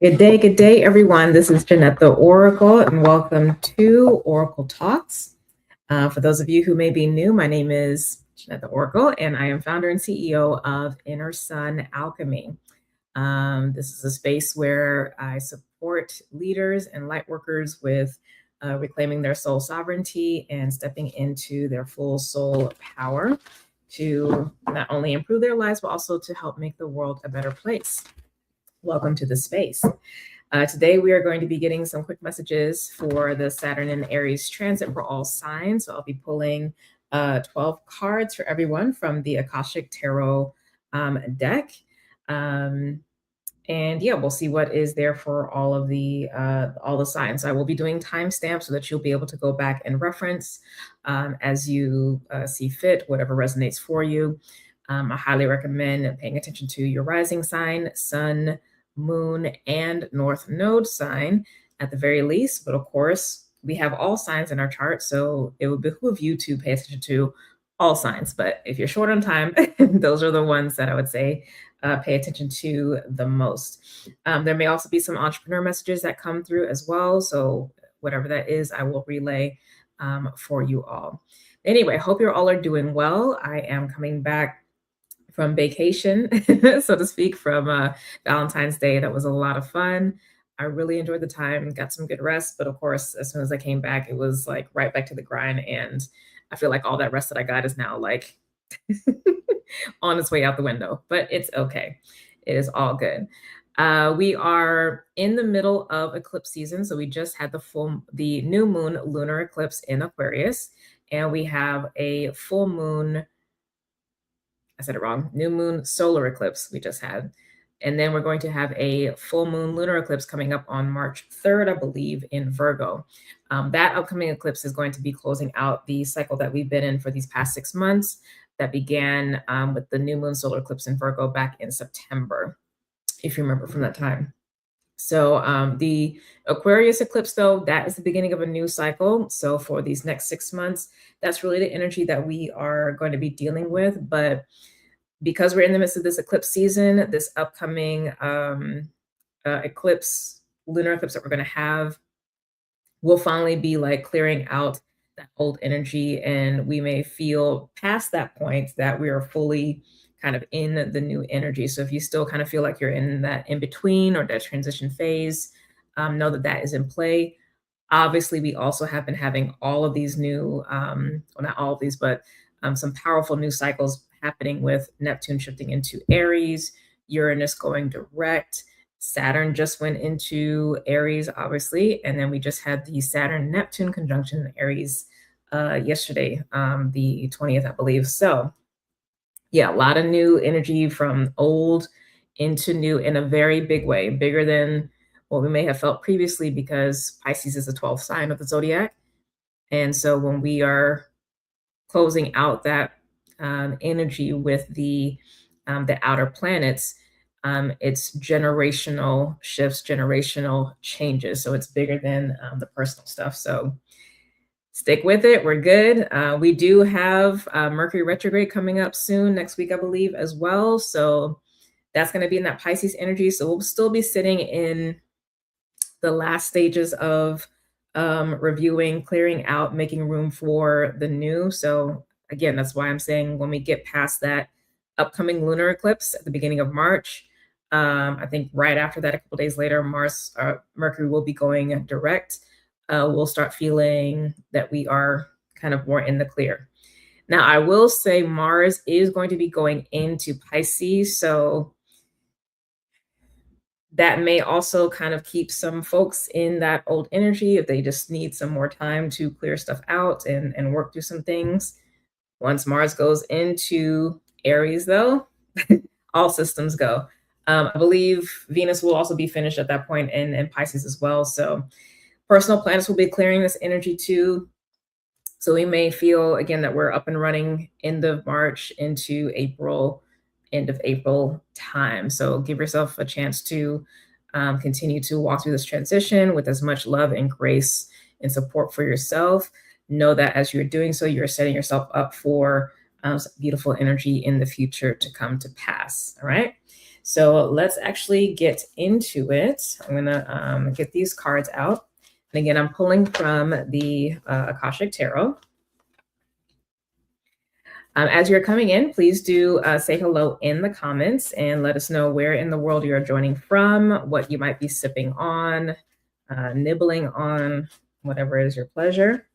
Good day, everyone. This is Jynnette The Oracle, and welcome to Oracle Talks. For those of you who may be new, my name is Jynnette The Oracle, and I am founder and CEO of Inner Sun Alchemy. This is a space where I support leaders and light workers with reclaiming their soul sovereignty and stepping into their full soul power to not only improve their lives, but also to help make the world a better place. Welcome to the space. Today, we are going to be getting some quick messages for the Saturn and Aries transit for all signs. So I'll be pulling 12 cards for everyone from the Akashic Tarot deck. And yeah, we'll see what is there for all the signs. I will be doing timestamps so that you'll be able to go back and reference as you see fit, whatever resonates for you. I highly recommend paying attention to your rising sign, sun, moon, and north node sign at the very least. But of course, we have all signs in our chart, so it would behoove you to pay attention to all signs. But if you're short on time, those are the ones that I would say pay attention to the most. There may also be some entrepreneur messages that come through as well. So whatever that is, I will relay for you all. Anyway, hope you all are doing well. I am coming back from vacation, so to speak, from Valentine's Day. That was a lot of fun. I really enjoyed the time, got some good rest. But of course, as soon as I came back, it was like right back to the grind. And I feel like all that rest that I got is now like on its way out the window, but it's okay. It is all good. We are in the middle of eclipse season. So we just had the new moon lunar eclipse in Aquarius, and we have a full moon, I said it wrong, new moon solar eclipse we just had. And then we're going to have a full moon lunar eclipse coming up on March 3rd, I believe, in Virgo. That upcoming eclipse is going to be closing out the cycle that we've been in for these past 6 months that began with the new moon solar eclipse in Virgo back in September, if you remember from that time. So the Aquarius eclipse, though, that is the beginning of a new cycle. So for these next 6 months, that's really the energy that we are going to be dealing with. But because we're in the midst of this eclipse season, this upcoming eclipse, lunar eclipse that we're going to have, will finally be like clearing out that old energy. And we may feel past that point that we are fully kind of in the new energy. So if you still kind of feel like you're in that in between or that transition phase, know that that is in play. Obviously, we also have been having all of these new, well, not all of these, but some powerful new cycles happening with Neptune shifting into Aries, Uranus going direct, Saturn just went into Aries, obviously, and then we just had the Saturn-Neptune conjunction in Aries yesterday, the 20th, I believe. So yeah, a lot of new energy from old into new in a very big way, bigger than what we may have felt previously, because Pisces is the 12th sign of the Zodiac. And so when we are closing out that energy with the outer planets, it's generational shifts, generational changes. So it's bigger than the personal stuff. So stick with it. We're good. We do have Mercury retrograde coming up soon, next week, I believe, as well. So that's going to be in that Pisces energy. So we'll still be sitting in the last stages of reviewing, clearing out, making room for the new. So again, that's why I'm saying when we get past that upcoming lunar eclipse at the beginning of March, I think right after that, a couple days later, Mercury will be going direct. We'll start feeling that we are kind of more in the clear. Now, I will say Mars is going to be going into Pisces, so that may also kind of keep some folks in that old energy if they just need some more time to clear stuff out and work through some things. Once Mars goes into Aries, though, all systems go. I believe Venus will also be finished at that point in Pisces as well. So personal planets will be clearing this energy too. So we may feel, again, that we're up and running end of March into April, end of April time. So give yourself a chance to continue to walk through this transition with as much love and grace and support for yourself. Know that as you're doing so, you're setting yourself up for some beautiful energy in the future to come to pass. All right. So let's actually get into it. I'm going to get these cards out. And again, I'm pulling from the Akashic Tarot. As you're coming in, please do say hello in the comments and let us know where in the world you're joining from, what you might be sipping on, nibbling on, whatever is your pleasure.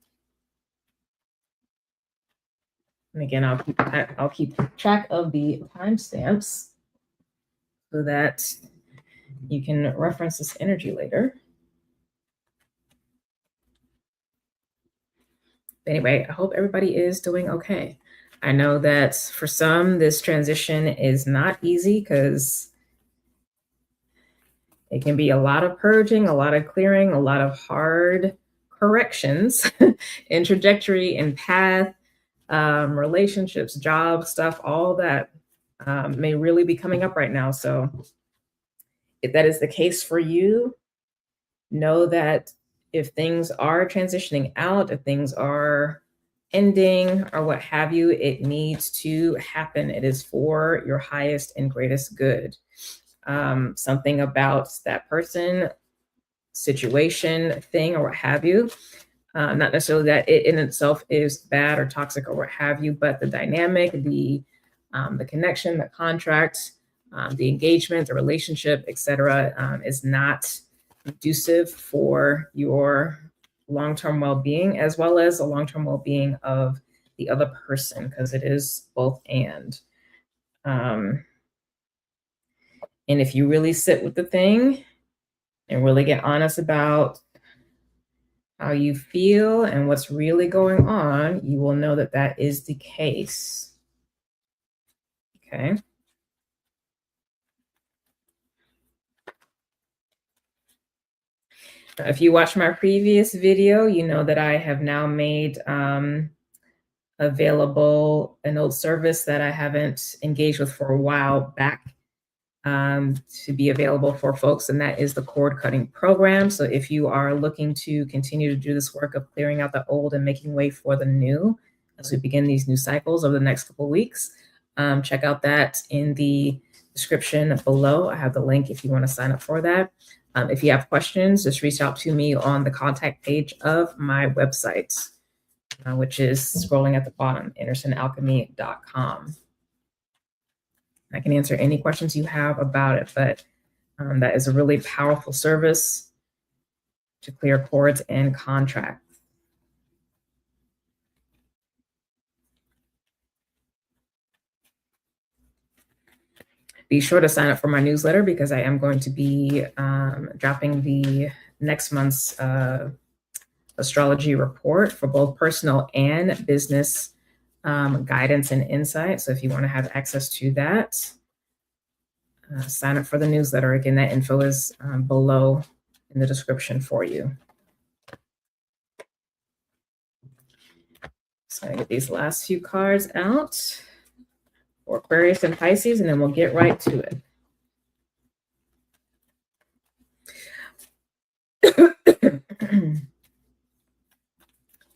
And again, I'll keep track of the timestamps so that you can reference this energy later. Anyway, I hope everybody is doing okay. I know that for some, this transition is not easy because it can be a lot of purging, a lot of clearing, a lot of hard corrections in trajectory and path, relationships, job stuff, all that may really be coming up right now. So if that is the case for you, know that if things are transitioning out, if things are ending or what have you, it needs to happen. It is for your highest and greatest good. Something about that person, situation, thing, or what have you. Not necessarily that it in itself is bad or toxic or what have you, but the dynamic, the connection, the contract, the engagement, the relationship, etc., is not conducive for your long-term well-being, as well as the long-term well-being of the other person, because it is both and. And if you really sit with the thing and really get honest about how you feel and what's really going on, you will know that that is the case. Okay. If you watched my previous video, you know that I have now made available an old service that I haven't engaged with for a while back to be available for folks, and that is the cord cutting program. So if you are looking to continue to do this work of clearing out the old and making way for the new as we begin these new cycles over the next couple of weeks, check out that in the description below. I have the link if you want to sign up for that. If you have questions, just reach out to me on the contact page of my website, which is scrolling at the bottom, andersonalchemy.com. I can answer any questions you have about it, but that is a really powerful service to clear cords and contracts. Be sure to sign up for my newsletter because I am going to be dropping the next month's astrology report for both personal and business guidance and insight. So if you want to have access to that, sign up for the newsletter. Again, that info is below in the description for you. So I get these last few cards out for Aquarius and Pisces, and then we'll get right to it.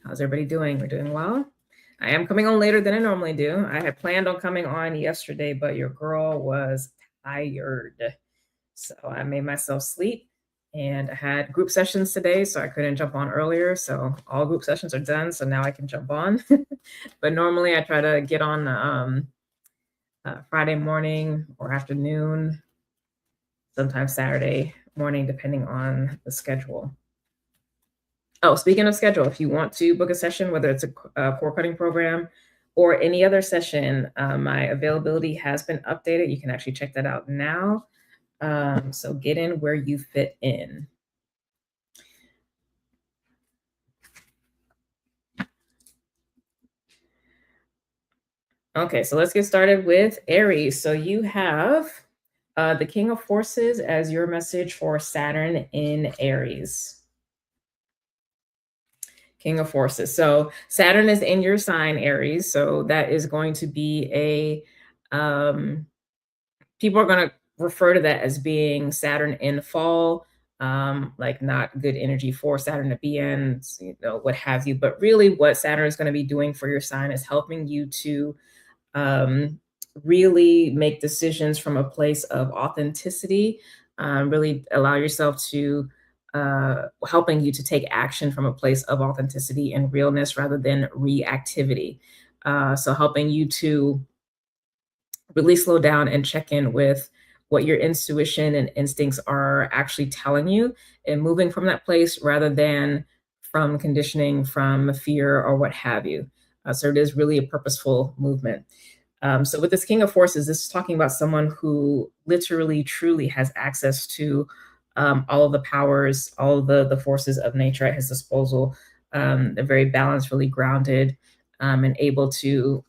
How's everybody doing? We're doing well. I am coming on later than I normally do. I had planned on coming on yesterday, but your girl was tired. So I made myself sleep, and I had group sessions today, so I couldn't jump on earlier. So all group sessions are done, so now I can jump on. But normally I try to get on Friday morning or afternoon, sometimes Saturday morning, depending on the schedule. Oh, speaking of schedule, if you want to book a session, whether it's a cord cutting program or any other session, my availability has been updated. You can actually check that out now. So get in where you fit in. Okay, so let's get started with Aries. So you have the King of Forces as your message for Saturn in Aries. King of Forces. So Saturn is in your sign, Aries. So that is going to be a, people are going to refer to that as being Saturn in fall, like not good energy for Saturn to be in, you know, what have you. But really what Saturn is going to be doing for your sign is helping you to really make decisions from a place of authenticity, really allow yourself to helping you to take action from a place of authenticity and realness rather than reactivity. So helping you to really slow down and check in with what your intuition and instincts are actually telling you, and moving from that place rather than from conditioning, from fear, or what have you. So it is really a purposeful movement. So with this King of Forces, this is talking about someone who literally, truly has access to all of the powers, all of the forces of nature at his disposal. They're very balanced, really grounded, and able to,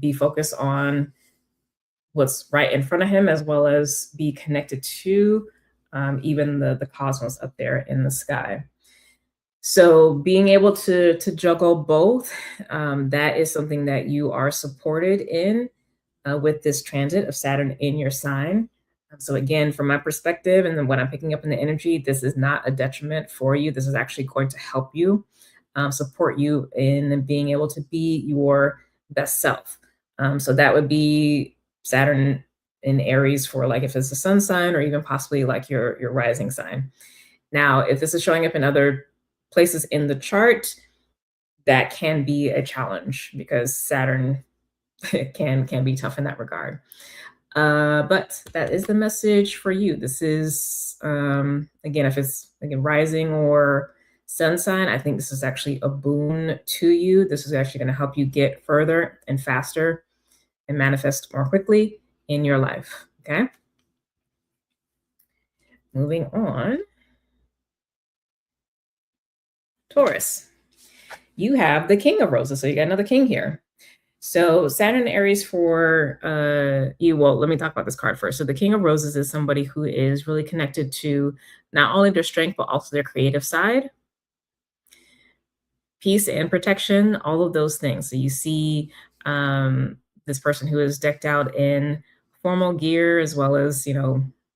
be focused on what's right in front of him, as well as be connected to even the cosmos up there in the sky. So being able to juggle both, that is something that you are supported in with this transit of Saturn in your sign. So again, from my perspective, and then what I'm picking up in the energy, this is not a detriment for you. This is actually going to help you, support you in being able to be your best self. So that would be Saturn in Aries for like if it's a sun sign, or even possibly like your rising sign. Now, if this is showing up in other places in the chart, that can be a challenge because Saturn can be tough in that regard. But that is the message for you. This is again, if it's again rising or sun sign, I think this is actually a boon to you. This is actually going to help you get further and faster and manifest more quickly in your life. Okay. Moving on. Taurus. You have the King of Roses. So you got another king here. So Saturn Aries for you. Well, let me talk about this card first. So the King of Roses is somebody who is really connected to not only their strength, but also their creative side, peace and protection, all of those things. So you see this person who is decked out in formal gear as well as,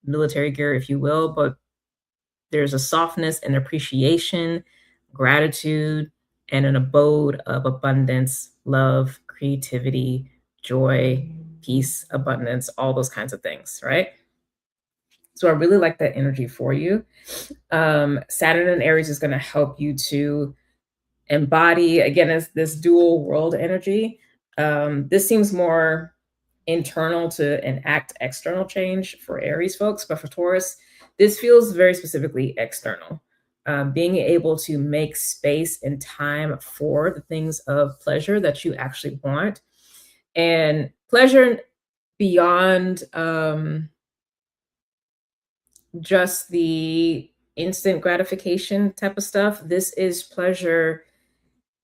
military gear, if you will, but there's a softness and appreciation, gratitude, and an abode of abundance, love, creativity, joy, peace, abundance, all those kinds of things, right? So I really like that energy for you. Saturn and Aries is going to help you to embody, again, as this dual world energy. This seems more internal to enact external change for Aries folks, but for Taurus, this feels very specifically external. Being able to make space and time for the things of pleasure that you actually want, and pleasure beyond just the instant gratification type of stuff. This is pleasure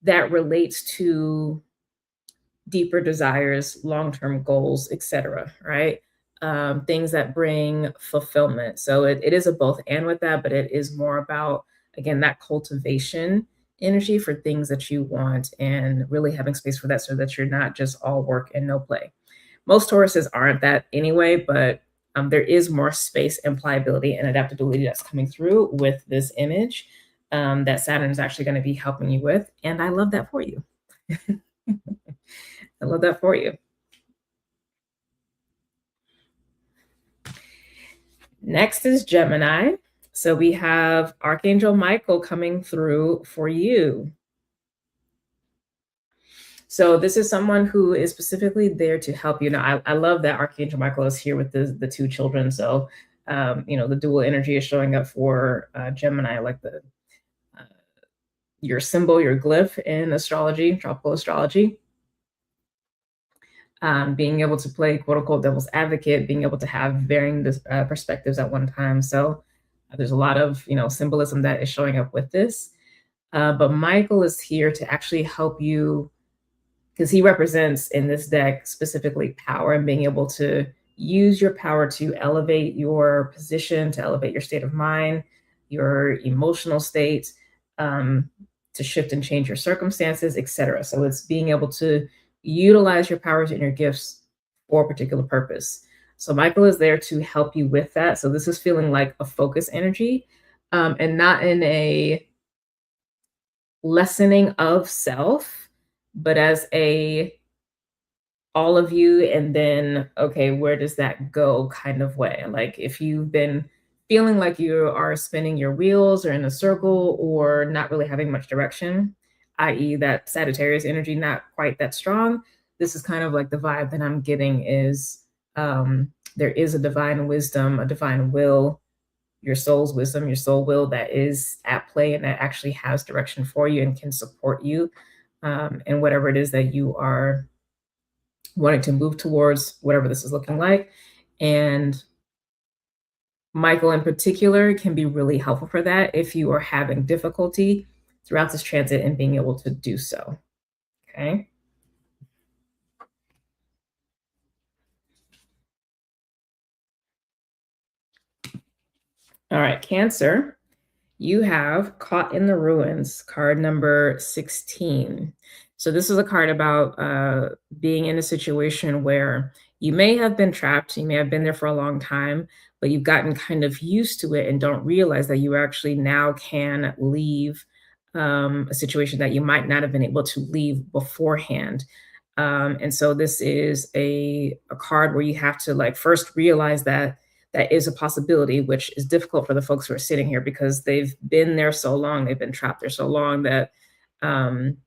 that relates to deeper desires, long-term goals, etc. Right? Things that bring fulfillment. So it is a both and with that, but it is more about, again, that cultivation energy for things that you want, and really having space for that so that you're not just all work and no play. Most Tauruses aren't that anyway, but there is more space and pliability and adaptability that's coming through with this image, that Saturn is actually going to be helping you with. And I love that for you. I love that for you. Next is Gemini. So we have Archangel Michael coming through for you. So this is someone who is specifically there to help you. Now, I love that Archangel Michael is here with the two children. So, the dual energy is showing up for Gemini, like your symbol, your glyph in astrology, tropical astrology. Being able to play quote unquote devil's advocate, being able to have varying perspectives at one time. So there's a lot of symbolism that is showing up with this. But Michael is here to actually help you, because he represents in this deck specifically power and being able to use your power to elevate your position, to elevate your state of mind, your emotional state, to shift and change your circumstances, etc. So it's being able to utilize your powers and your gifts for a particular purpose. So Michael is there to help you with that. So this is feeling like a focus energy, and not in a lessening of self, but as a all of you, and then, okay, where does that go kind of way. Like if you've been feeling like you are spinning your wheels or in a circle or not really having much direction, i.e. that Sagittarius energy not quite that strong, this is kind of like the vibe that I'm getting is there is a divine wisdom, a divine will, your soul's wisdom, your soul will that is at play and that actually has direction for you and can support you in whatever it is that you are wanting to move towards, whatever this is looking like. And Michael in particular can be really helpful for that if you are having difficulty throughout this transit and being able to do so. Okay. All right, Cancer, you have Caught in the Ruins, card number 16. So this is a card about being in a situation where you may have been trapped, you may have been there for a long time, but you've gotten kind of used to it and don't realize that you actually now can leave a situation that you might not have been able to leave beforehand. And so this is a card where you have to like first realize that that is a possibility, which is difficult for the folks who are sitting here because they've been there so long, they've been trapped there so long that um,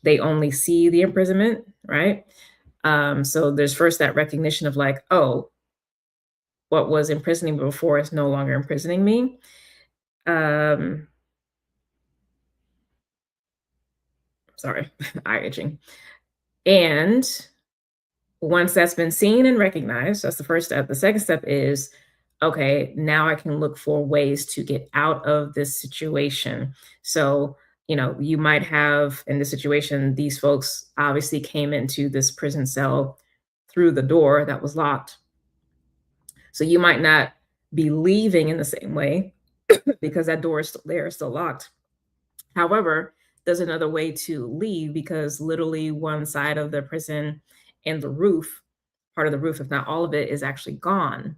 they only see the imprisonment, right? So there's first that recognition of like, oh, what was imprisoning me before is no longer imprisoning me. Sorry, eye itching. And once that's been seen and recognized, that's the first step. The second step is, okay, now I can look for ways to get out of this situation. So, you know, you might have in this situation, these folks obviously came into this prison cell through the door that was locked. So you might not be leaving in the same way because that door is still there, it's still locked. However, there's another way to leave because literally one side of the prison and the roof, part of the roof, if not all of it, is actually gone.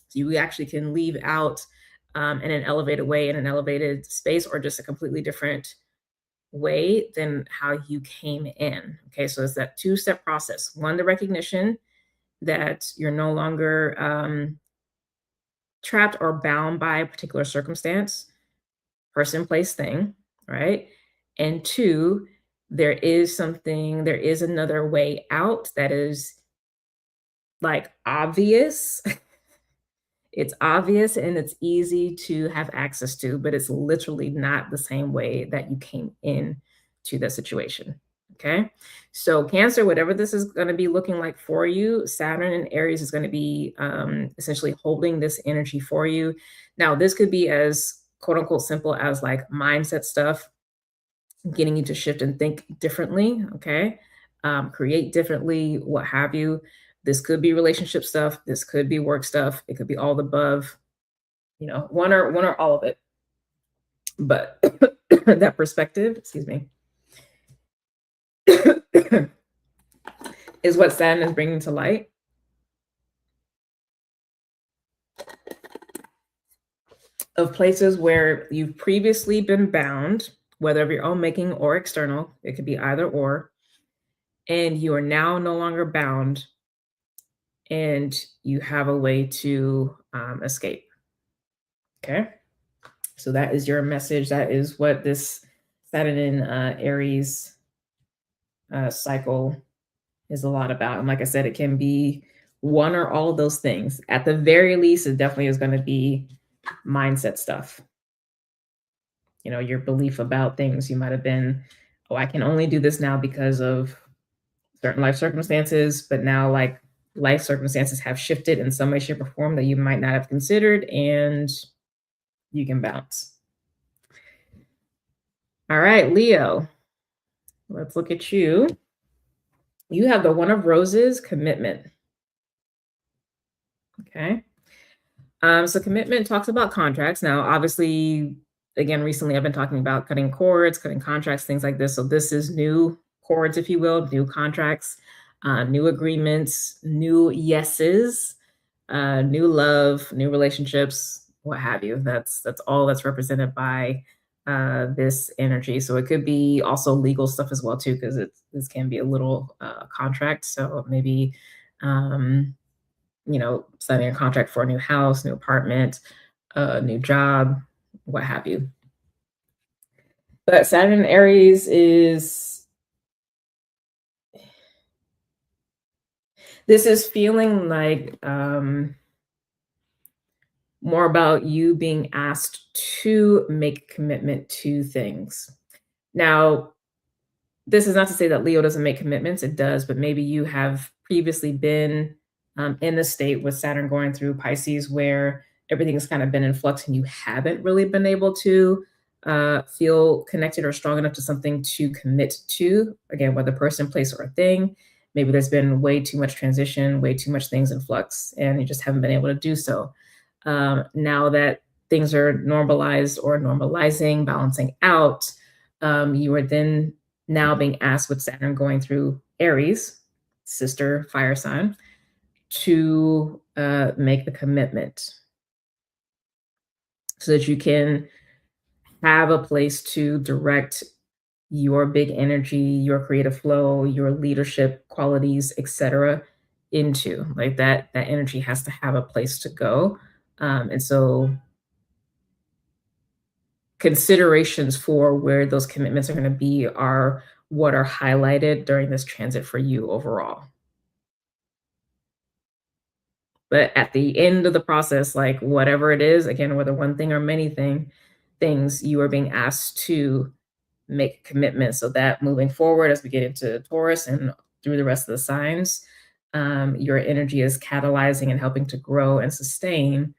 So you actually can leave out in an elevated way, in an elevated space, or just a completely different way than how you came in. Okay, so it's that two-step process. One, the recognition that you're no longer trapped or bound by a particular circumstance, person, place, thing, right? And two, there is another way out that is like obvious. It's obvious and it's easy to have access to, but it's literally not the same way that you came in to the situation. Okay. So Cancer, whatever this is going to be looking like for you, Saturn and Aries is going to be essentially holding this energy for you. Now, this could be as quote unquote simple as like mindset stuff, getting you to shift and think differently. Okay. Create differently, what have you. This could be relationship stuff. This could be work stuff. It could be all the above, you know, one or all of it. But that perspective, excuse me, is what Saturn is bringing to light. Of places where you've previously been bound, whether of your own making or external, it could be either or, and you are now no longer bound and you have a way to escape. Okay. So that is your message. That is what this Saturn in Aries cycle is a lot about. And like I said, it can be one or all of those things. At the very least, it definitely is going to be mindset stuff. You know, your belief about things. You might have been, oh, I can only do this now because of certain life circumstances, but now like life circumstances have shifted in some way, shape, or form that you might not have considered, and you can bounce. All right, Leo, let's look at you. You have the One of Roses, commitment. Okay. So commitment talks about contracts. Now, obviously, again, recently I've been talking about cutting cords, cutting contracts, things like this. So this is new cords, if you will, new contracts, new agreements, new yeses, new love, new relationships, what have you. That's all that's represented by this energy. So it could be also legal stuff as well too, because this can be a little contract. So maybe signing a contract for a new house, new apartment, a new job, what have you. But Saturn in Aries this is feeling like more about you being asked to make a commitment to things. Now, this is not to say that Leo doesn't make commitments, it does, but maybe you have previously been in the state with Saturn going through Pisces where everything's kind of been in flux and you haven't really been able to feel connected or strong enough to something to commit to. Again, whether person, place, or a thing. Maybe there's been way too much transition, way too much things in flux, and you just haven't been able to do so. Now that things are normalized or normalizing, balancing out, you are then now being asked with Saturn going through Aries, sister fire sign, to make the commitment so that you can have a place to direct your big energy, your creative flow, your leadership qualities, etc. into. Like that energy has to have a place to go. And so considerations for where those commitments are going to be are what are highlighted during this transit for you overall. But at the end of the process, like whatever it is, again, whether one thing or many things, you are being asked to make a commitment so that moving forward, as we get into Taurus and through the rest of the signs, your energy is catalyzing and helping to grow and sustain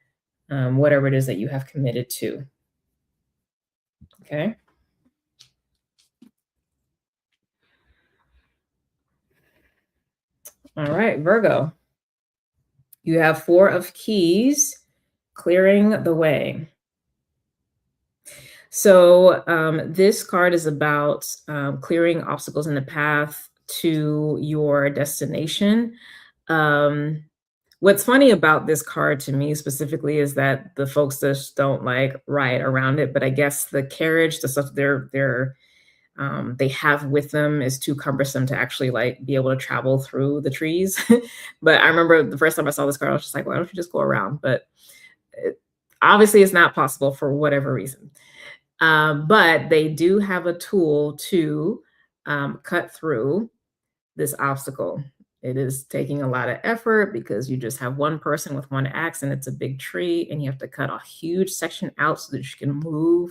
whatever it is that you have committed to. Okay. All right, Virgo. You have 4 of Keys, clearing the way. So this card is about clearing obstacles in the path to your destination. What's funny about this card to me specifically is that the folks just don't like ride around it, but I guess the carriage, the stuff they have with them is too cumbersome to actually like be able to travel through the trees. But I remember the first time I saw this card, I was just like, why don't you just go around? But obviously it's not possible for whatever reason. But they do have a tool to cut through this obstacle. It is taking a lot of effort because you just have one person with one axe and it's a big tree and you have to cut a huge section out so that you can move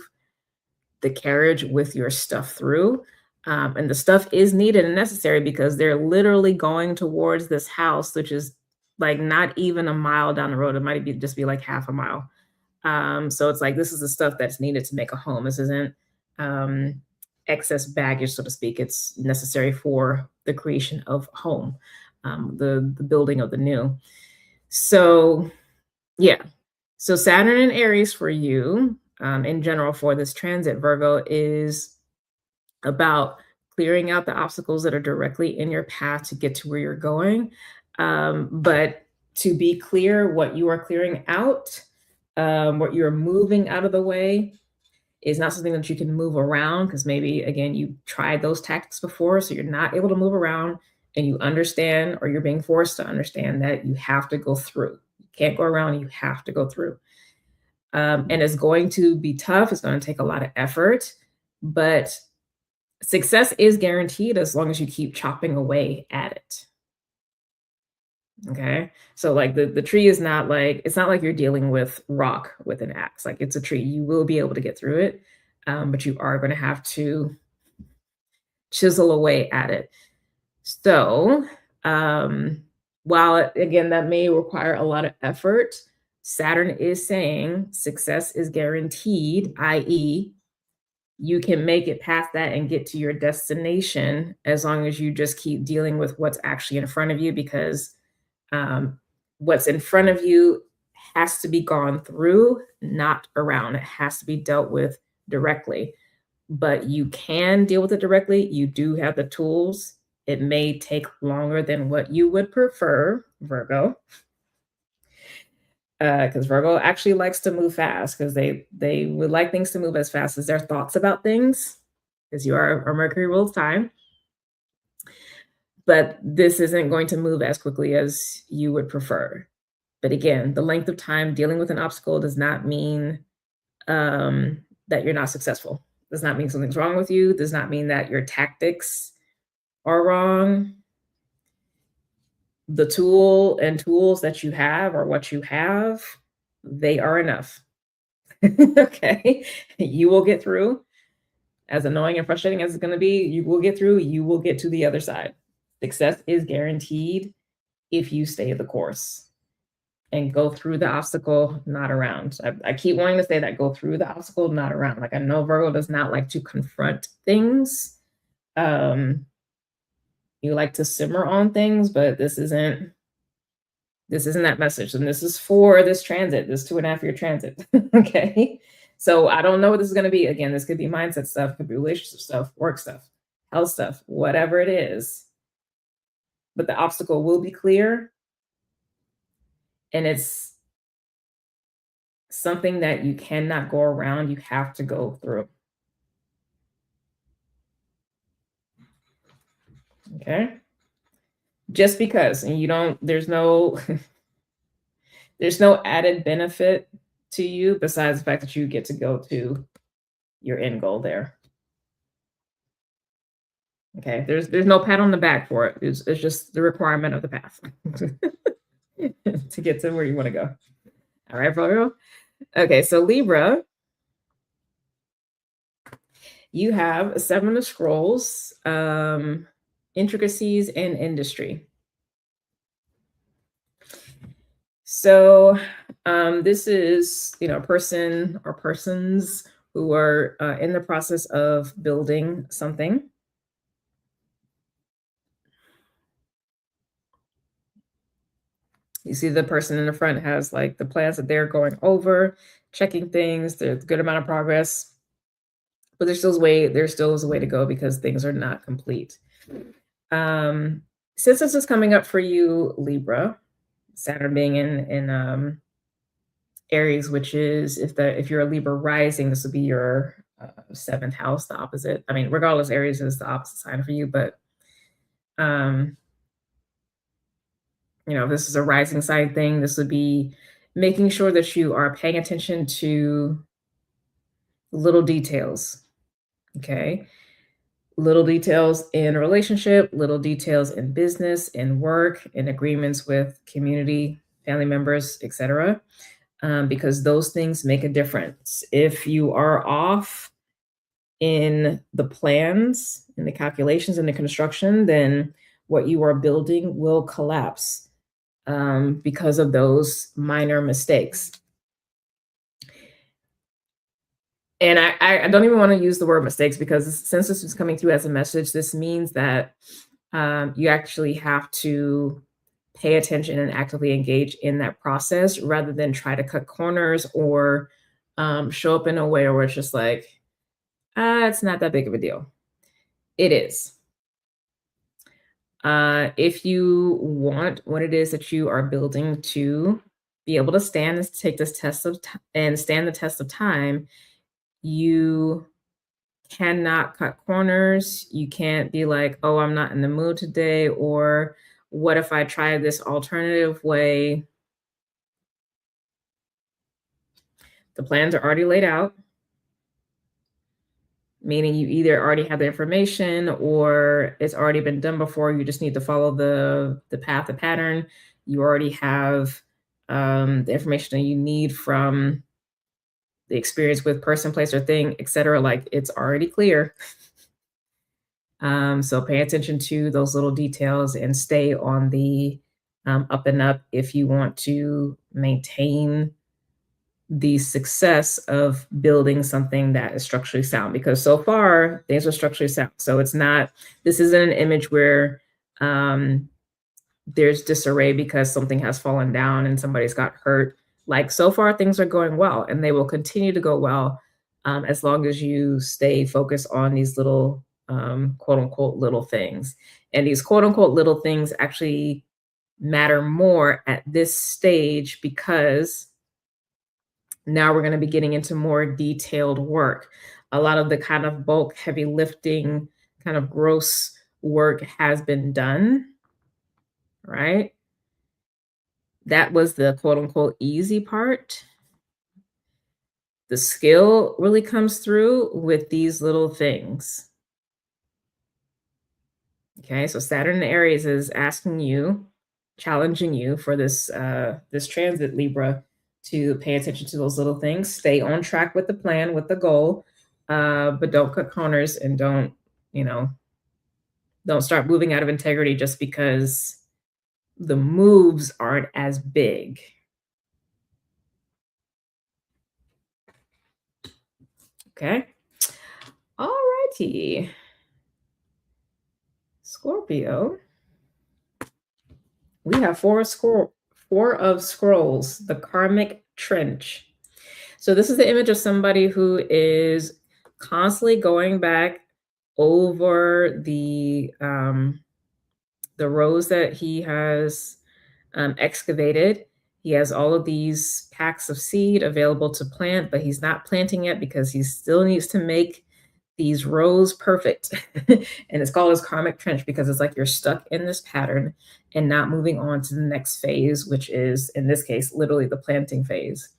the carriage with your stuff through. And the stuff is needed and necessary because they're literally going towards this house, which is like not even a mile down the road. It might just be like half a mile. So it's like this is the stuff that's needed to make a home. This isn't excess baggage, so to speak. It's necessary for the creation of home, the building of the new. So yeah. So Saturn and Aries for you in general for this transit, Virgo, is about clearing out the obstacles that are directly in your path to get to where you're going. But to be clear, what you are clearing out, what you're moving out of the way is not something that you can move around because maybe, again, you tried those tactics before, so you're not able to move around and you understand or you're being forced to understand that you have to go through. You can't go around, you have to go through. And it's going to be tough. It's going to take a lot of effort, but success is guaranteed as long as you keep chopping away at it. Okay. So like the tree is not like, it's not like you're dealing with rock with an axe. Like it's a tree. You will be able to get through it. But you are going to have to chisel away at it. So while again, that may require a lot of effort, Saturn is saying success is guaranteed, i.e., you can make it past that and get to your destination as long as you just keep dealing with what's actually in front of you, because what's in front of you has to be gone through, not around. It has to be dealt with directly. But you can deal with it directly. You do have the tools. It may take longer than what you would prefer, Virgo. because Virgo actually likes to move fast because they would like things to move as fast as their thoughts about things, because you are a Mercury rules time. But this isn't going to move as quickly as you would prefer. But again, the length of time dealing with an obstacle does not mean that you're not successful. Does not mean something's wrong with you. Does not mean that your tactics are wrong. The tools that you have or what you have, they are enough. Okay. You will get through. As annoying and frustrating as it's going to be, you will get through. You will get to the other side. Success is guaranteed if you stay the course and go through the obstacle, not around. I keep wanting to say that, go through the obstacle, not around. Like, I know Virgo does not like to confront things. You like to simmer on things, but this isn't that message. And this is for this transit, this 2.5-year transit. Okay. So I don't know what this is going to be. Again, this could be mindset stuff, could be relationship stuff, work stuff, health stuff, whatever it is. But the obstacle will be clear. And it's something that you cannot go around. You have to go through. Okay. Just because, and you don't, there's no added benefit to you besides the fact that you get to go to your end goal there. Okay. There's no pat on the back for it. It's just the requirement of the path to get to where you want to go. All right, Virgo. Okay. So Libra, you have 7 of Scrolls, intricacies and industry. So this is, a person or persons who are in the process of building something. You see the person in the front has like the plans that they're going over, checking things. There's a good amount of progress, but there still is a way to go because things are not complete. Since this is coming up for you, Libra, Saturn being in Aries, which is if you're a Libra rising, this would be your 7th house, the opposite. I mean, regardless, Aries is the opposite sign for you, but if this is a rising sign thing, this would be making sure that you are paying attention to little details. Okay. Little details in a relationship, little details in business, in work, in agreements with community, family members, etc. Because those things make a difference. If you are off in the plans, in the calculations, in the construction, then what you are building will collapse because of those minor mistakes. And I don't even want to use the word mistakes, because since this is coming through as a message, this means that you actually have to pay attention and actively engage in that process rather than try to cut corners or show up in a way where it's just like, it's not that big of a deal. It is. If you want what it is that you are building to be able to stand and take this test and stand the test of time, you cannot cut corners. You can't be like, oh, I'm not in the mood today, or what if I try this alternative way? The plans are already laid out, meaning you either already have the information or it's already been done before. You just need to follow the path, the pattern. You already have the information that you need from the experience with person, place, or thing, etc. Like, it's already clear. So pay attention to those little details and stay on the up and up if you want to maintain the success of building something that is structurally sound, because so far things are structurally sound. So this isn't an image where there's disarray because something has fallen down and somebody's got hurt. Like, so far things are going well, and they will continue to go well as long as you stay focused on these little quote unquote little things. And these quote unquote little things actually matter more at this stage, because now we're going to be getting into more detailed work. A lot of the kind of bulk, heavy lifting, kind of gross work has been done, right? That was the quote unquote easy part. The skill really comes through with these little things. Okay, so Saturn in Aries is asking you, challenging you for this this transit, Libra, to pay attention to those little things. Stay on track with the plan, with the goal, but don't cut corners, and don't, don't start moving out of integrity just because the moves aren't as big. Okay. All righty. Scorpio. We have four of scrolls, the karmic trench. So this is the image of somebody who is constantly going back over the rows that he has excavated. He has all of these packs of seed available to plant, but he's not planting it because he still needs to make these rows perfect. And it's called his karmic trench because it's like you're stuck in this pattern and not moving on to the next phase, which is, in this case, literally the planting phase.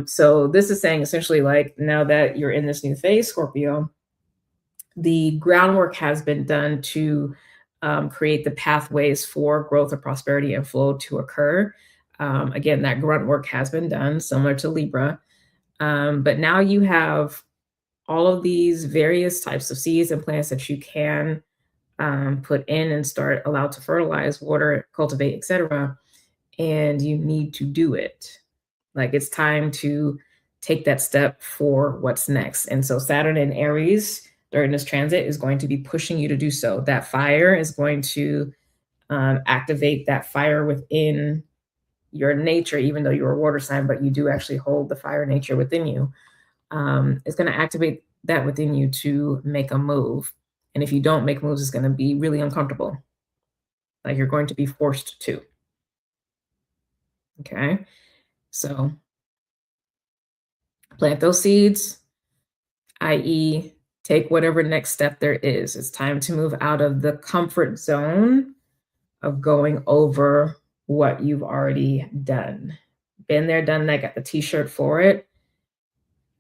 So this is saying essentially, like, now that you're in this new phase, Scorpio, the groundwork has been done to create the pathways for growth of prosperity and flow to occur. Again, that grunt work has been done, similar to Libra. But now you have all of these various types of seeds and plants that you can put in and start allowed to fertilize, water, cultivate, etc. And you need to do it. Like, it's time to take that step for what's next. And so Saturn in Aries during this transit is going to be pushing you to do so. That fire is going to activate that fire within your nature, even though you're a water sign, but you do actually hold the fire nature within you. It's going to activate that within you to make a move. And if you don't make moves, it's going to be really uncomfortable. Like, you're going to be forced to. Okay. So plant those seeds, i.e., take whatever next step there is. It's time to move out of the comfort zone of going over what you've already done. Been there, done that, got the t-shirt for it.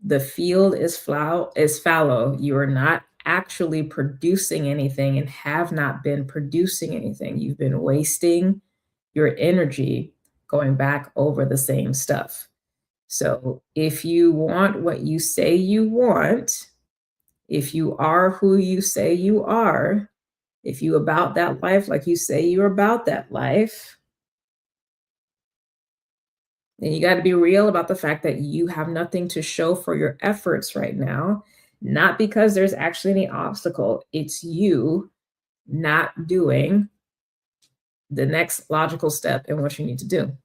The field is fallow. You are not actually producing anything and have not been producing anything. You've been wasting your energy going back over the same stuff. So if you want what you say you want, if you are who you say you are, if you about that life like you say you're about that life, then you got to be real about the fact that you have nothing to show for your efforts right now, not because there's actually any obstacle. It's you not doing the next logical step in what you need to do.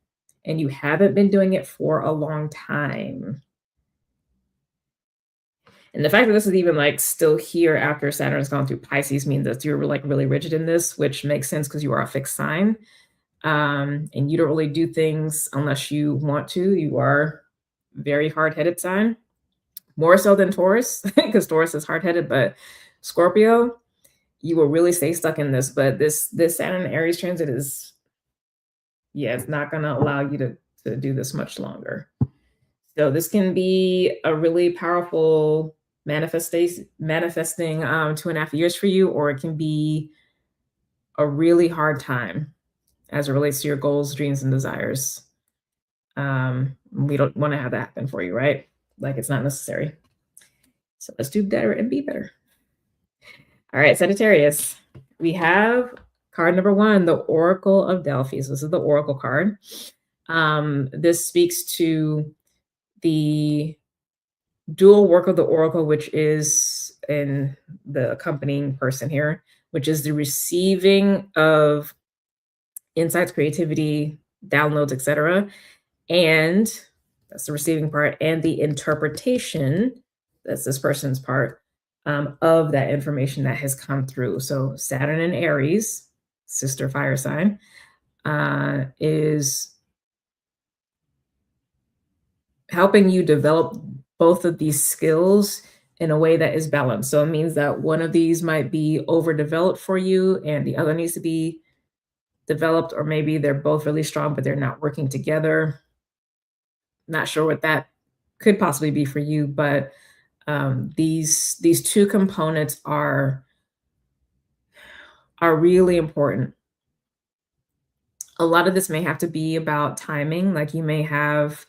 And you haven't been doing it for a long time. And the fact that this is even like still here after Saturn's gone through Pisces means that you're like really rigid in this, which makes sense because you are a fixed sign. And you don't really do things unless you want to. You are very hard-headed sign, more so than Taurus, because Taurus is hard-headed, but Scorpio, you will really stay stuck in this. But this Saturn Aries transit is, yeah, it's not going to allow you to do this much longer. So this can be a really powerful manifesting 2.5 years for you, or it can be a really hard time as it relates to your goals, dreams, and desires. We don't want to have that happen for you, right? Like, it's not necessary. So let's do better and be better. All right, Sagittarius. We have card number 1, the Oracle of Delphi. So this is the Oracle card. This speaks to the dual work of the Oracle, which is in the accompanying person here, which is the receiving of insights, creativity, downloads, etc. And that's the receiving part, and the interpretation, that's this person's part, of that information that has come through. So Saturn and Aries, sister fire sign, is helping you develop both of these skills in a way that is balanced. So it means that one of these might be overdeveloped for you and the other needs to be developed, or maybe they're both really strong, but they're not working together. Not sure what that could possibly be for you, but these two components are really important. A lot of this may have to be about timing. Like you may have,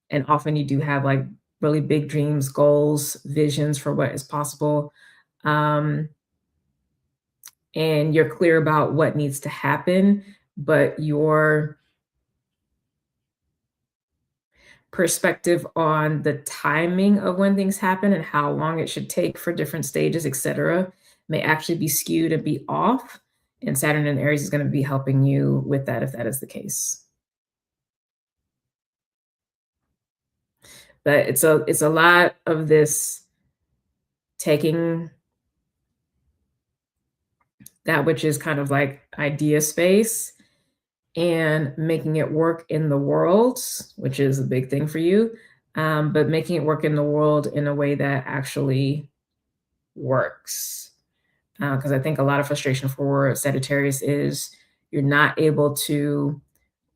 and often you do have like really big dreams, goals, visions for what is possible. Um, and you're clear about what needs to happen, but your perspective on the timing of when things happen and how long it should take for different stages, etc., may actually be skewed and be off. And Saturn in Aries is going to be helping you with that if that is the case. But it's a lot of this taking that which is kind of like idea space and making it work in the world, which is a big thing for you, but making it work in the world in a way that actually works. Because I think a lot of frustration for Sagittarius is you're not able to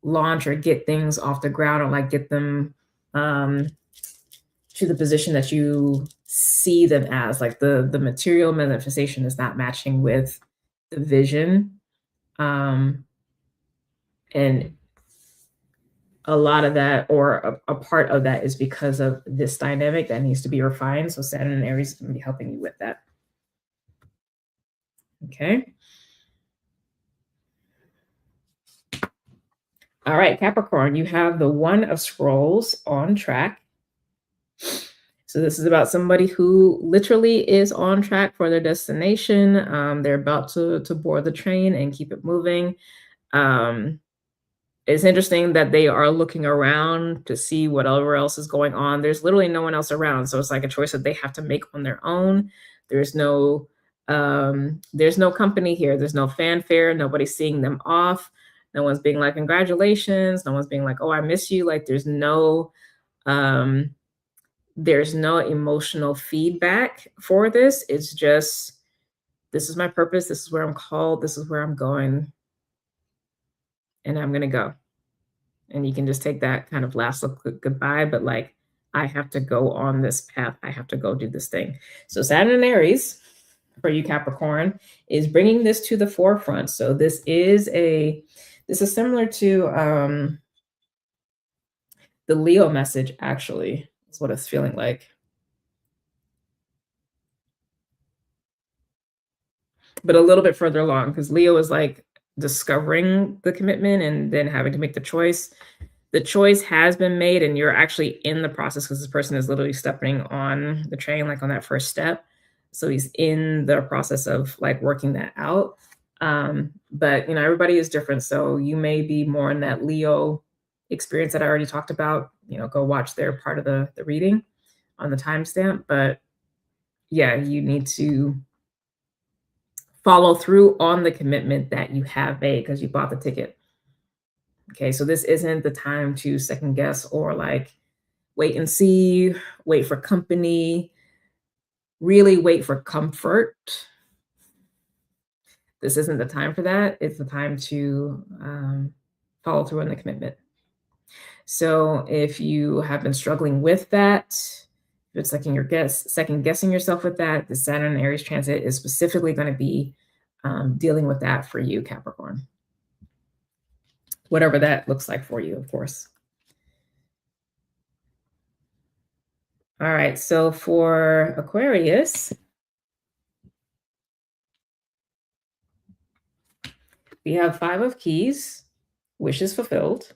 launch or get things off the ground or like get them to the position that you see them as. Like the material manifestation is not matching with the vision. And a lot of that, or a part of that, is because of this dynamic that needs to be refined. So Saturn and Aries is going to be helping you with that. Okay. All right, Capricorn, you have the One of Scrolls on track. So this is about somebody who literally is on track for their destination. They're about to board the train and keep it moving. It's interesting that they are looking around to see whatever else is going on. There's literally no one else around. So it's like a choice that they have to make on their own. There's no company here. There's no fanfare. Nobody's seeing them off. No one's being like, congratulations. No one's being like, oh, I miss you. Like there's no emotional feedback for this. It's just, this is my purpose. This is where I'm called. This is where I'm going. And I'm going to go. And you can just take that kind of last look goodbye, but like, I have to go on this path. I have to go do this thing. So Saturn and Aries for you, Capricorn, is bringing this to the forefront. So this is similar to the Leo message, actually, is what it's feeling like. But a little bit further along, because Leo is like discovering the commitment and then having to make the choice. The choice has been made and you're actually in the process, because this person is literally stepping on the train, like on that first step. So he's in the process of like working that out. But you know, everybody is different. So you may be more in that Leo experience that I already talked about. You know, go watch their part of the reading on the timestamp. But yeah, you need to follow through on the commitment that you have made because you bought the ticket. Okay, so this isn't the time to second guess or like wait and see, wait for company, really wait for comfort. This isn't the time for that. It's the time to follow through on the commitment. So if you have been struggling with that, if it's second guessing yourself with that, the Saturn and Aries transit is specifically going to be dealing with that for you, Capricorn. Whatever that looks like for you, of course. All right, so for Aquarius, we have 5 of Keys, wishes fulfilled.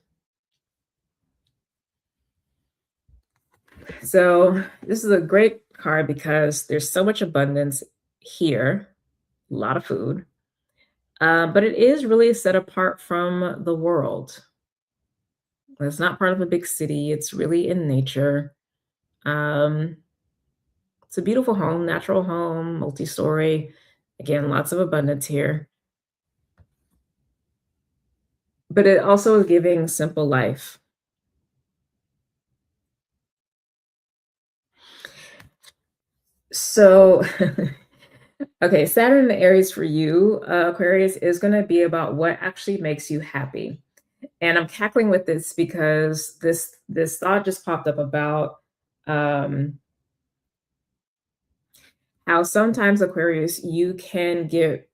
So this is a great card because there's so much abundance here, a lot of food, but it is really set apart from the world. It's not part of a big city. It's really in nature. It's a beautiful home, natural home, multi-story. Again, lots of abundance here. but it also is giving simple life. So, okay, Saturn in Aries for you, Aquarius, is going to be about what actually makes you happy. And I'm cackling with this because this thought just popped up about how sometimes, Aquarius, you can get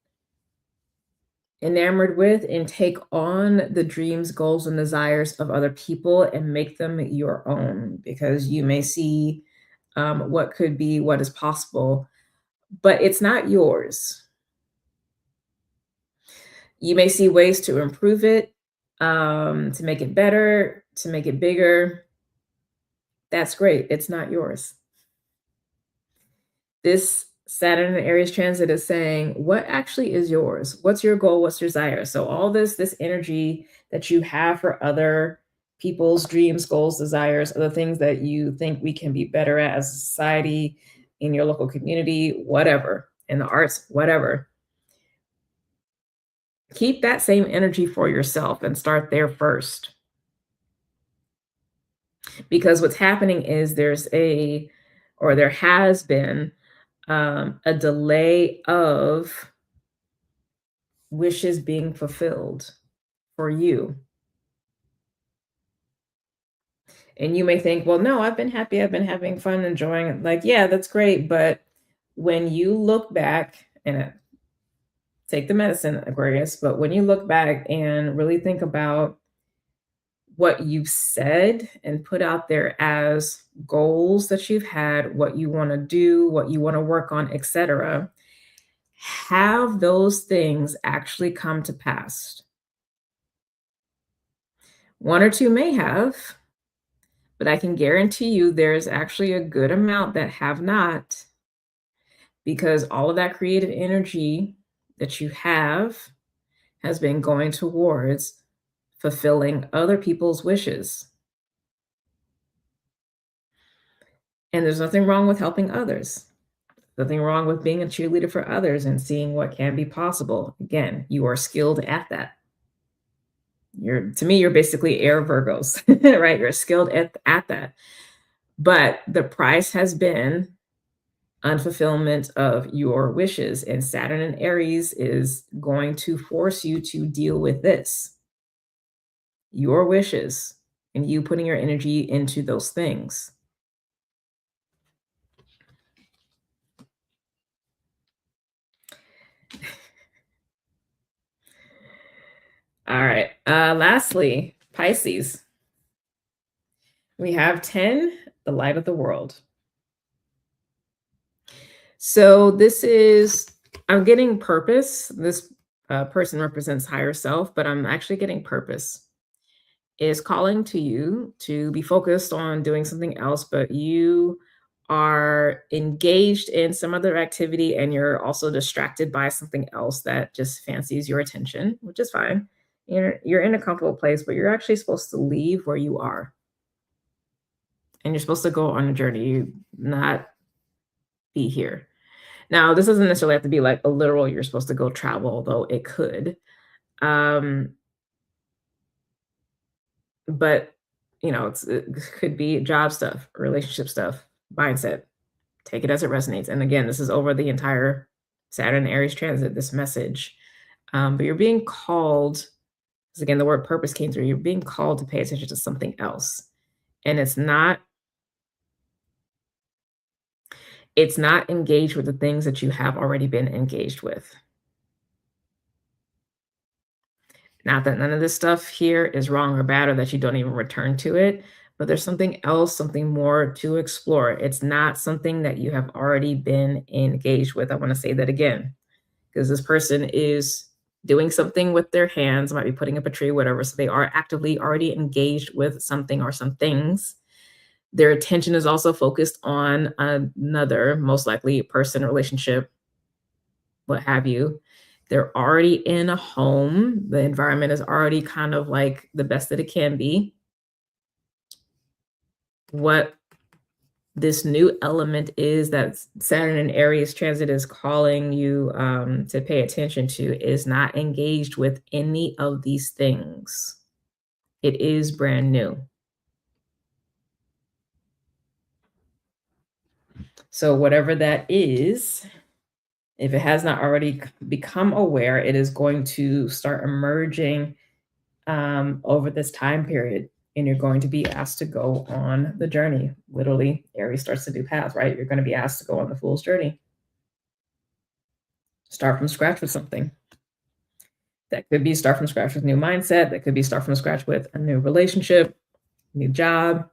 enamored with and take on the dreams, goals, and desires of other people and make them your own, because you may see what could be, what is possible, but it's not yours. You may see ways to improve it, to make it better, to make it bigger. That's great. It's not yours. This Saturn and Aries transit is saying, what actually is yours? What's your goal? What's your desire? So all this energy that you have for other people's dreams, goals, desires, other things that you think we can be better at as a society, in your local community, whatever, in the arts, whatever. Keep that same energy for yourself and start there first. Because what's happening is there has been a delay of wishes being fulfilled for you. And you may think, well, no, I've been happy. I've been having fun, enjoying it. Like, yeah, that's great. But when you look back and take the medicine, Aquarius, but when you look back and really think about what you've said and put out there as goals that you've had, what you want to do, what you want to work on, etc., have those things actually come to pass? One or two may have, but I can guarantee you there's actually a good amount that have not, because all of that creative energy that you have has been going towards fulfilling other people's wishes. And there's nothing wrong with helping others. Nothing wrong with being a cheerleader for others and seeing what can be possible. Again, you are skilled at that. To me, you're basically air Virgos, right? You're skilled at that. But the price has been unfulfillment of your wishes. And Saturn and Aries is going to force you to deal with this. Your wishes and you putting your energy into those things. All right. Lastly, Pisces. We have 10, the light of the world. So this is, I'm getting purpose. This person represents higher self, but I'm actually getting purpose. Is calling to you to be focused on doing something else, but you are engaged in some other activity and you're also distracted by something else that just fancies your attention, which is fine. You're in a comfortable place, but you're actually supposed to leave where you are. And you're supposed to go on a journey, not be here. Now, this doesn't necessarily have to be like a literal, you're supposed to go travel, though it could. But, it could be job stuff, relationship stuff, mindset. Take it as it resonates. And again, this is over the entire Saturn Aries transit, this message. But you're being called, because again, the word purpose came through, you're being called to pay attention to something else. And it's not engaged with the things that you have already been engaged with. Not that none of this stuff here is wrong or bad or that you don't even return to it, but there's something else, something more to explore. It's not something that you have already been engaged with. I want to say that again, because this person is doing something with their hands, might be putting up a tree, whatever. So they are actively already engaged with something or some things. Their attention is also focused on another, most likely person, relationship, what have you. They're already in a home. The environment is already kind of like the best that it can be. What this new element is that Saturn in Aries transit is calling you to pay attention to is not engaged with any of these things. It is brand new. So whatever that is, if it has not already become aware, it is going to start emerging over this time period. And you're going to be asked to go on the journey. Literally, Aries starts the new path, right? You're going to be asked to go on the fool's journey. Start from scratch with something. That could be start from scratch with a new mindset. That could be start from scratch with a new relationship, new job,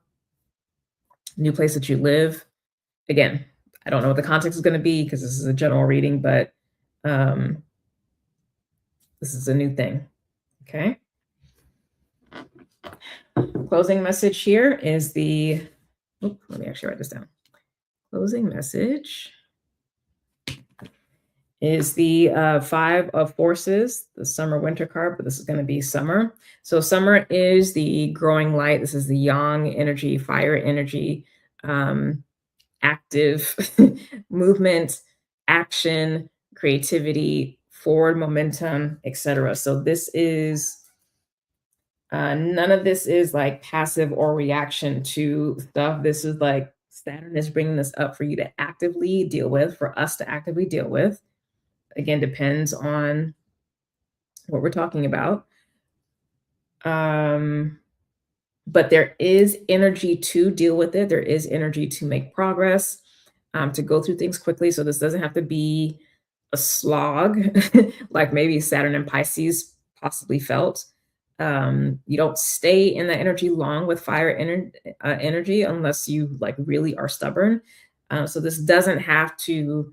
new place that you live. Again, I don't know what the context is going to be because this is a general reading, but this is a new thing. Okay. Closing message here is let me actually write this down. Closing message is the Five of Forces, the summer winter card, but this is going to be summer. So summer is the growing light. This is the yang energy, fire energy, active movement, action, creativity, forward momentum, etc. So this is none of this is like passive or reaction to stuff. This is like Saturn is bringing this up for you to actively deal with, for us to actively deal with. Again, depends on what we're talking about. But there is energy to deal with it. There is energy to make progress, to go through things quickly. So this doesn't have to be a slog like maybe Saturn and Pisces possibly felt. You don't stay in that energy long with fire energy unless you like really are stubborn. So this doesn't have to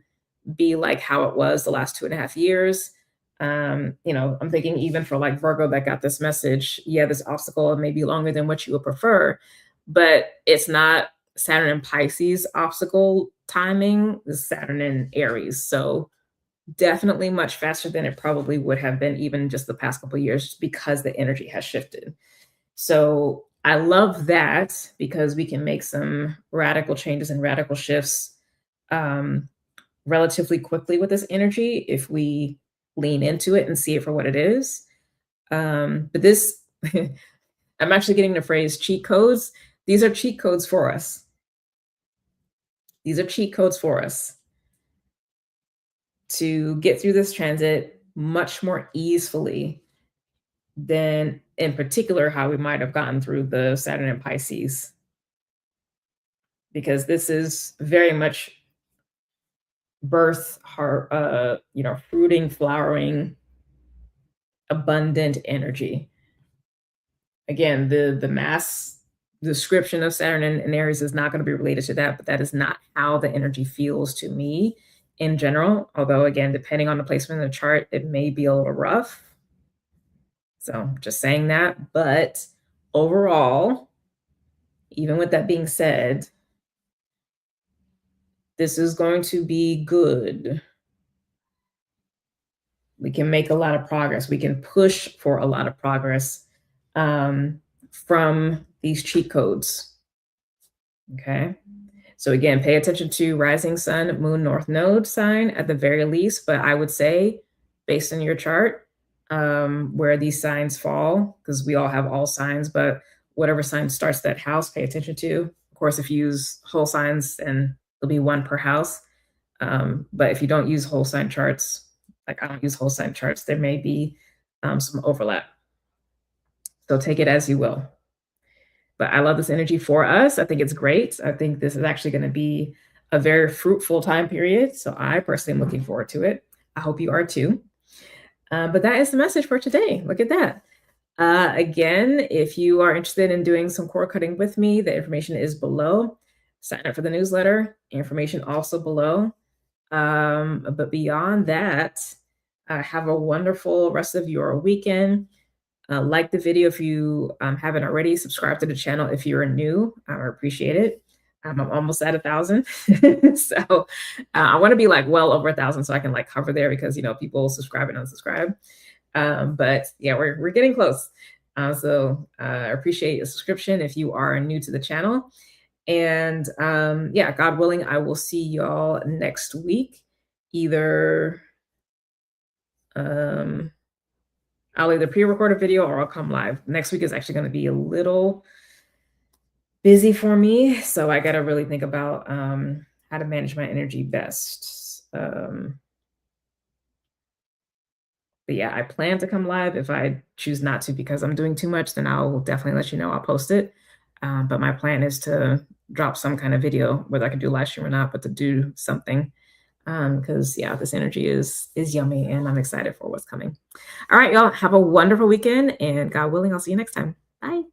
be like how it was the last 2.5 years. I'm thinking even for like Virgo that got this message, yeah, this obstacle may be longer than what you would prefer, but it's not Saturn and Pisces obstacle timing, this Saturn and Aries. So definitely much faster than it probably would have been even just the past couple of years because the energy has shifted. So I love that because we can make some radical changes and radical shifts relatively quickly with this energy if we lean into it and see it for what it is. But this, I'm actually getting the phrase cheat codes. These are cheat codes for us. These are cheat codes for us to get through this transit much more easily than in particular how we might have gotten through the Saturn and Pisces. Because this is very much birth, heart, fruiting, flowering, abundant energy. Again, the mass description of Saturn and Aries is not going to be related to that, but that is not how the energy feels to me in general. Although, again, depending on the placement in the chart, it may be a little rough. So just saying that. But overall, even with that being said, this is going to be good. We can make a lot of progress. We can push for a lot of progress from these cheat codes. Okay. So again, pay attention to rising sun, moon, north node sign at the very least. But I would say, based on your chart, where these signs fall, because we all have all signs, but whatever sign starts that house, pay attention to. Of course, if you use whole signs, then there'll be one per house. But if you don't use whole sign charts, like I don't use whole sign charts, there may be some overlap. So take it as you will. But I love this energy for us. I think it's great. I think this is actually going to be a very fruitful time period. So I personally am looking forward to it. I hope you are too. But that is the message for today. Look at that. Again, if you are interested in doing some cord cutting with me, the information is below. Sign up for the newsletter. Information also below. But beyond that, have a wonderful rest of your weekend. Like the video if you haven't already. Subscribe to the channel if you're new. I appreciate it. I'm almost at 1,000. So I want to be like well over 1,000 so I can like hover there because, people subscribe and unsubscribe. But yeah, we're getting close. So I appreciate a subscription if you are new to the channel. And yeah, God willing, I will see y'all next week. Either I'll either pre-record a video or I'll come live. Next week is actually going to be a little busy for me, so I got to really think about how to manage my energy best. But yeah, I plan to come live. If I choose not to because I'm doing too much, then I'll definitely let you know. I'll post it. But my plan is to drop some kind of video, whether I can do live stream or not, but to do something. Because yeah, this energy is yummy and I'm excited for what's coming. All right, y'all, have a wonderful weekend, and God willing, I'll see you next time. Bye.